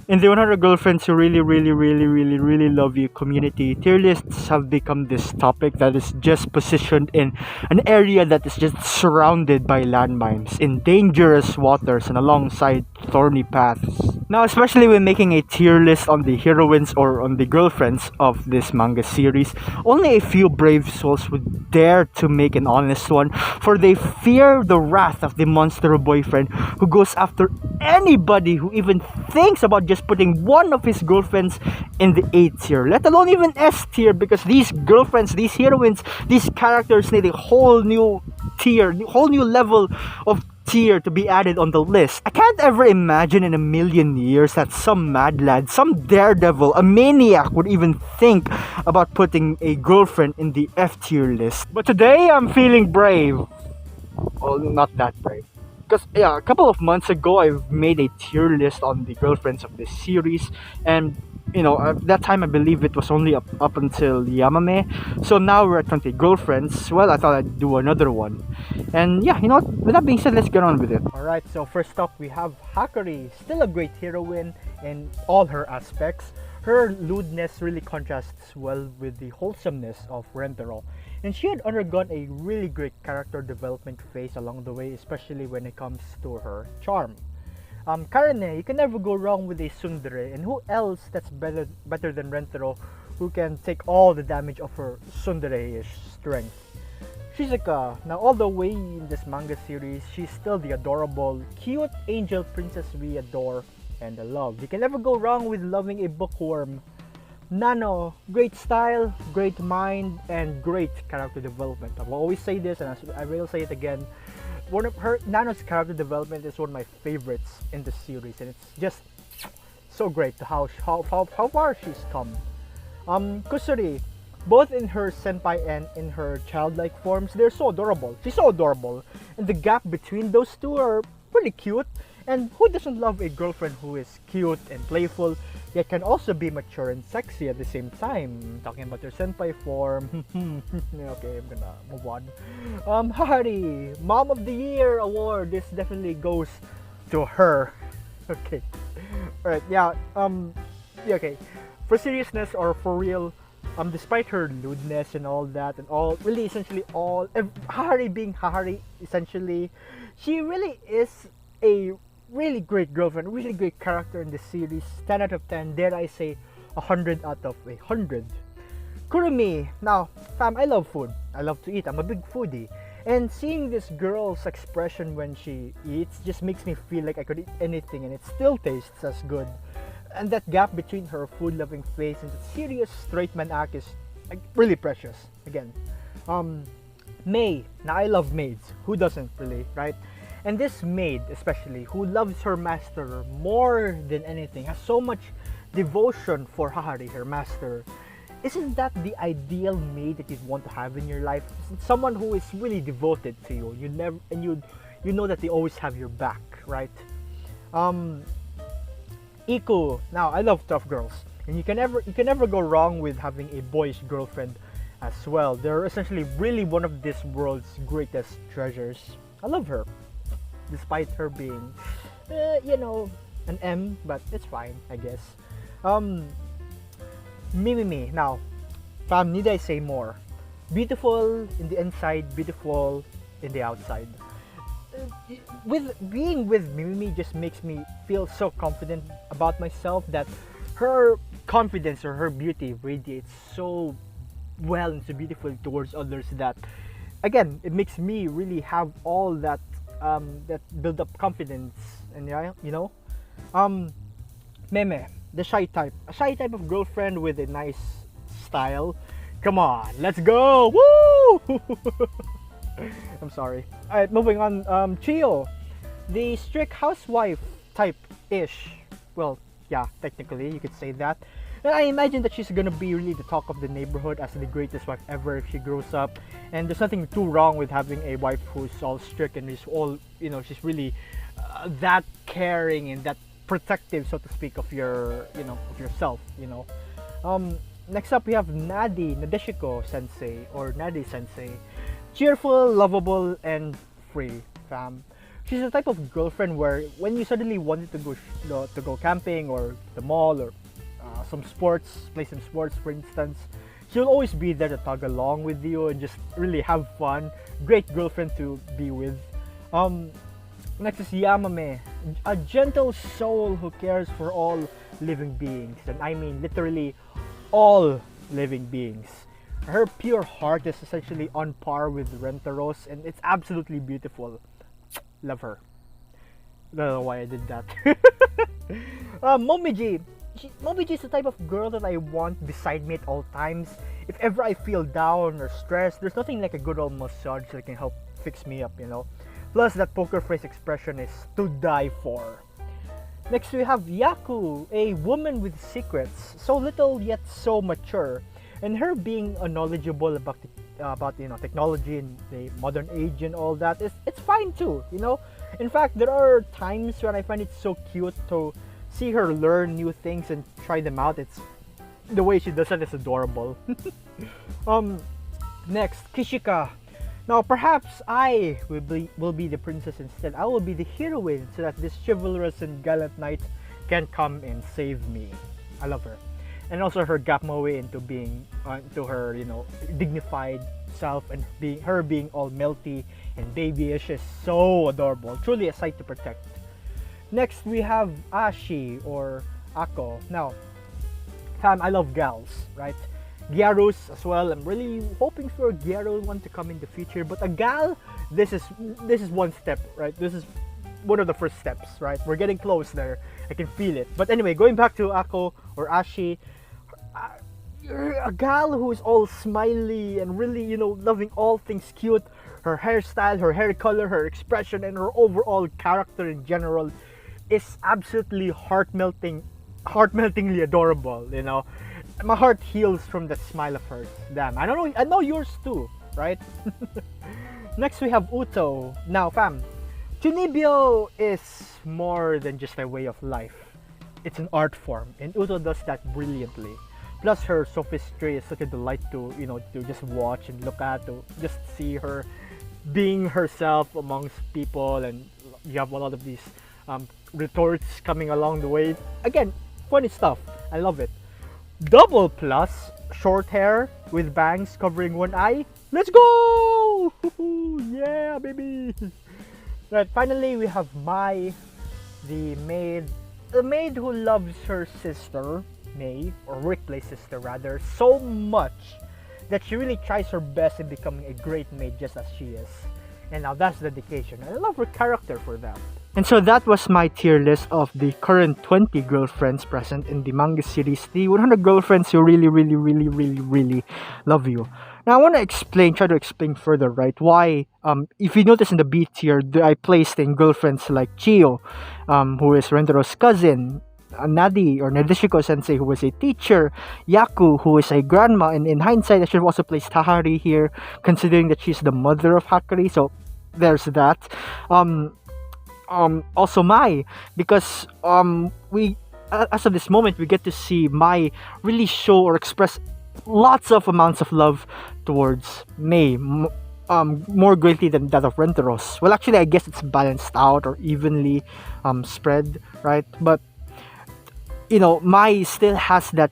In the 100 Girlfriends Who Really Love You community, tier lists have become this topic that is just positioned in an area that is just surrounded by landmines, in dangerous waters, and alongside thorny paths. Now, especially when making a tier list on the heroines or on the girlfriends of this manga series, only a few brave souls would dare to make an honest one, for they fear the wrath of the monster boyfriend who goes after anybody who even thinks about just putting one of his girlfriends in the A tier, let alone even S tier, because these girlfriends, these heroines, these characters need a whole new tier, whole new level of tier to be added on the list. I can't ever imagine in a million years that some mad lad, some daredevil, a maniac would even think about putting a girlfriend in the F tier list. But today I'm feeling brave. Well, not that brave. Because yeah, a couple of months ago I've made a tier list on the girlfriends of this series, and at that time I believe it was only up until Yamame. So now we're at 20 girlfriends. Well, I thought I'd do another one. And yeah, with that being said, let's get on with it. Alright, so first up we have Hakari, still a great heroine in all her aspects. Her lewdness really contrasts well with the wholesomeness of Rentarou, and she had undergone a really great character development phase along the way, especially when it comes to her charm. Karane, you can never go wrong with a tsundere, and who else that's better than Rentarou, who can take all the damage of her tsundere-ish strength. Shizuka, now all the way in this manga series, she's still the adorable, cute angel princess we adore and love. You can never go wrong with loving a bookworm. Nano, great style, great mind, and great character development. I will always say this, and I will say it again. Nano's character development is one of my favorites in the series, and it's just so great how far she's come. Kusuri, both in her senpai and in her childlike forms, they're so adorable. She's so adorable, and the gap between those two are pretty cute. And who doesn't love a girlfriend who is cute and playful, yet can also be mature and sexy at the same time? Talking about her senpai form. Okay, I'm gonna move on. Hari, Mom of the Year award. This definitely goes to her. Okay. Alright, yeah. Yeah, okay. For seriousness or for real, despite her lewdness and all that, and all, really essentially all, Hari being Hari, essentially, she really is a really great girlfriend, really great character in the series. 10 out of 10, dare I say 100 out of 100. Kurumi, now fam, I love food, I love to eat, I'm a big foodie, and seeing this girl's expression when she eats just makes me feel like I could eat anything and it still tastes as good. And that gap between her food loving face and the serious straight man act is like, really precious. Again, May, now I love maids, who doesn't really, right? And this maid, especially, who loves her master more than anything, has so much devotion for Hari, her master. Isn't that the ideal maid that you'd want to have in your life? Someone who is really devoted to you. You know that they always have your back, right? Iku. Now, I love tough girls, and you can never go wrong with having a boyish girlfriend as well. They're essentially really one of this world's greatest treasures. I love her, despite her being, an M, but it's fine, I guess. Mimimi. Now, fam, need I say more? Beautiful in the inside, beautiful in the outside. With being with Mimimi just makes me feel so confident about myself that her confidence or her beauty radiates so well and so beautifully towards others that, again, it makes me really have all that that build up confidence. And Meme, the shy type, a shy type of girlfriend with a nice style. Come on, let's go! Woo! I'm sorry. Alright, moving on. Chio, the strict housewife type-ish. Well, yeah, technically you could say that. And I imagine that she's gonna be really the talk of the neighborhood as the greatest wife ever if she grows up. And there's nothing too wrong with having a wife who's all strict and is all, she's really that caring and that protective, so to speak, of your, of yourself. Next up we have Nadeshiko Sensei or Nadi Sensei. Cheerful, lovable, and free, fam. She's the type of girlfriend where when you suddenly wanted to go camping or the mall or some sports, play some sports for instance, she'll always be there to tag along with you and just really have fun. Great girlfriend to be with. Um, Next is Yamame, a gentle soul who cares for all living beings, and I mean literally all living beings. Her pure heart is essentially on par with Rentarou's, and it's absolutely beautiful. Love her. Don't know why I did that. Momiji. Momiji is the type of girl that I want beside me at all times. If ever I feel down or stressed, there's nothing like a good old massage that can help fix me up, you know. Plus, that poker face expression is to die for. Next, we have Yaku, a woman with secrets, so little yet so mature, and her being knowledgeable about technology and the modern age and all that it's fine too, you know. In fact, there are times when I find it so cute to see her learn new things and try them out. It's the way she does it is adorable. Next, Kishika. Now, perhaps I will be the princess instead. I will be the heroine so that this chivalrous and gallant knight can come and save me. I love her. And also her gapmoe into being, into her, dignified self, and being all melty and babyish is so adorable. Truly a sight to protect. Next, we have Ashi or Ako. Now, fam, I love gals, right? Gyarus as well. I'm really hoping for a Gyaru one to come in the future. But a gal, this is one step, right? This is one of the first steps, right? We're getting close there. I can feel it. But anyway, going back to Ako or Ashi, a gal who is all smiley and really, loving all things cute. Her hairstyle, her hair color, her expression, and her overall character in general is absolutely heart-meltingly adorable, you know. My heart heals from that smile of hers. Damn, I know yours too, right? Next we have Uto. Now fam, Chunibyo is more than just a way of life. It's an art form, and Uto does that brilliantly. Plus her sophistry is such a delight to just watch and look at, to just see her being herself amongst people, and you have a lot of these retorts coming along the way. Again, funny stuff. I love it. Double plus short hair with bangs covering one eye. Let's go! Yeah, baby. Right. Finally, we have Mai, the maid who loves her sister May, or workplace sister rather, so much that she really tries her best in becoming a great maid just as she is. And now that's dedication. I love her character for that. And so that was my tier list of the current 20 girlfriends present in the manga series, the 100 girlfriends who really, really, really, really, really love you. Now I want to try to explain further, right? Why, if you notice in the B tier, I placed in girlfriends like Chio, who is Rentarou's cousin, Nadi or Nadeshiko sensei, who was a teacher, Yaku, who is a grandma, and in hindsight I should have also placed Tahari here, considering that she's the mother of Hakari, so there's that. Also Mai, because we as of this moment we get to see Mai really show or express lots of amounts of love towards Mei, more greatly than that of Rentarou's. Well, actually I guess it's balanced out or evenly spread, right? But Mai still has that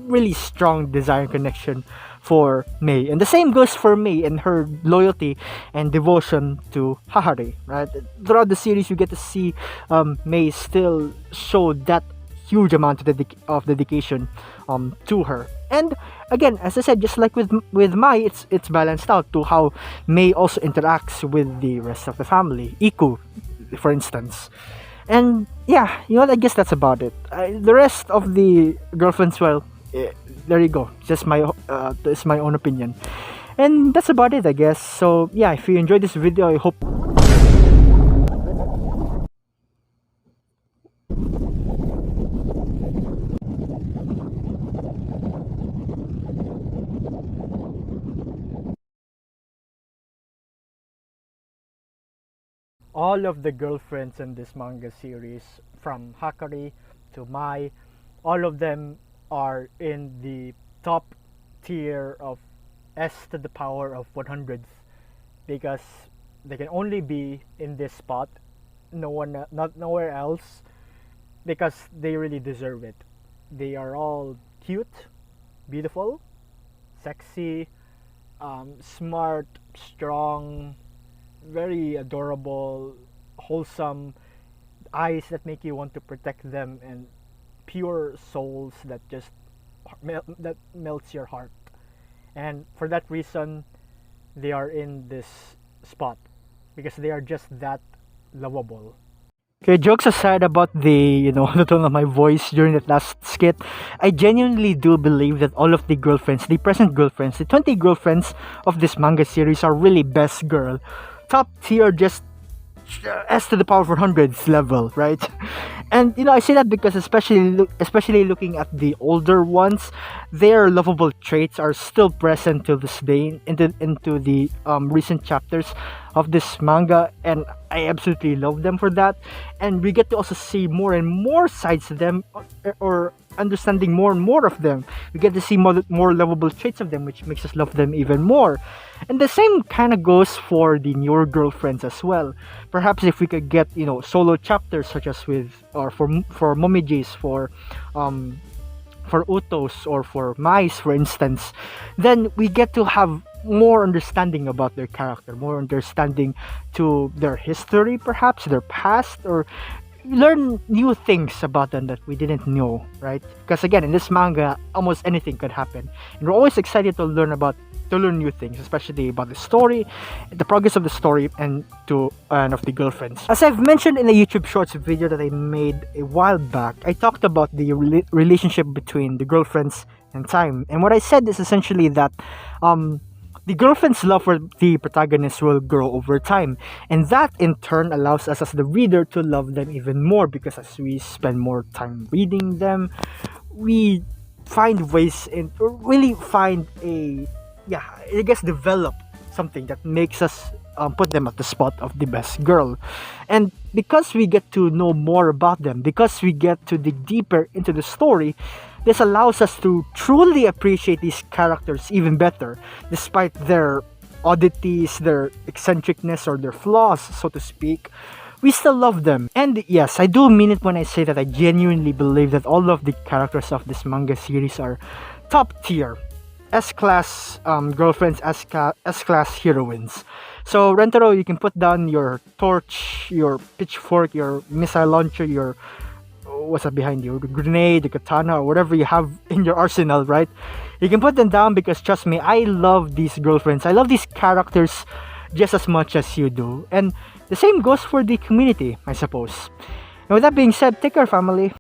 really strong desire and connection for Mei, and the same goes for Mei and her loyalty and devotion to Hahari, right? Throughout the series, you get to see Mei still show that huge amount of dedication to her. And again, as I said, just like with Mai, it's balanced out to how Mei also interacts with the rest of the family, Iku, for instance. And yeah, I guess that's about it. The rest of the girlfriends, well, there you go. Just it's my own opinion, and that's about it, I guess. So yeah, if you enjoyed this video, I hope all of the girlfriends in this manga series, from Hakari to Mai, all of them are in the top tier of S to the power of 100s, because They can only be in this spot, not nowhere else, because they really deserve it. They are all cute, beautiful, sexy, smart, strong, very adorable, wholesome, eyes that make you want to protect them, and pure souls that just that melts your heart. And for that reason, they are in this spot because they are just that lovable. Okay, jokes aside about the, the tone of my voice during that last skit, I genuinely do believe that all of the girlfriends, the present girlfriends, the 20 girlfriends of this manga series are really best girl. Top tier, just S to the power 400s level, right? And I say that because especially looking at the older ones, their lovable traits are still present till this day into the recent chapters of this manga, and I absolutely love them for that. And we get to also see more and more sides of them, or understanding more and more of them. We get to see more lovable traits of them, which makes us love them even more. And the same kind of goes for the newer girlfriends as well. Perhaps if we could get solo chapters such as with, or for Momiji's, for Utos, or for Mais, for instance, then we get to have more understanding about their character, more understanding to their history, perhaps their past, or learn new things about them that we didn't know, right? Because again, in this manga, almost anything could happen, and we're always excited to learn new things, especially about the story, the progress of the story, and of the girlfriends. As I've mentioned in a YouTube Shorts video that I made a while back, I talked about the relationship between the girlfriends and time, and what I said is essentially that the girlfriend's love for the protagonist will grow over time, and that in turn allows us as the reader to love them even more, because as we spend more time reading them, we find ways or really find develop something that makes us put them at the spot of the best girl. And because we get to know more about them, because we get to dig deeper into the story, this allows us to truly appreciate these characters even better, despite their oddities, their eccentricness, or their flaws, so to speak. We still love them. And yes, I do mean it when I say that I genuinely believe that all of the characters of this manga series are top tier. S-class girlfriends, S-class heroines. So Rentarou, you can put down your torch, your pitchfork, your missile launcher, your what's that behind you, the grenade, the katana, or whatever you have in your arsenal, right? You can put them down, because trust me, I love these girlfriends. I love these characters just as much as you do. And the same goes for the community, I suppose. And with that being said, take care, family.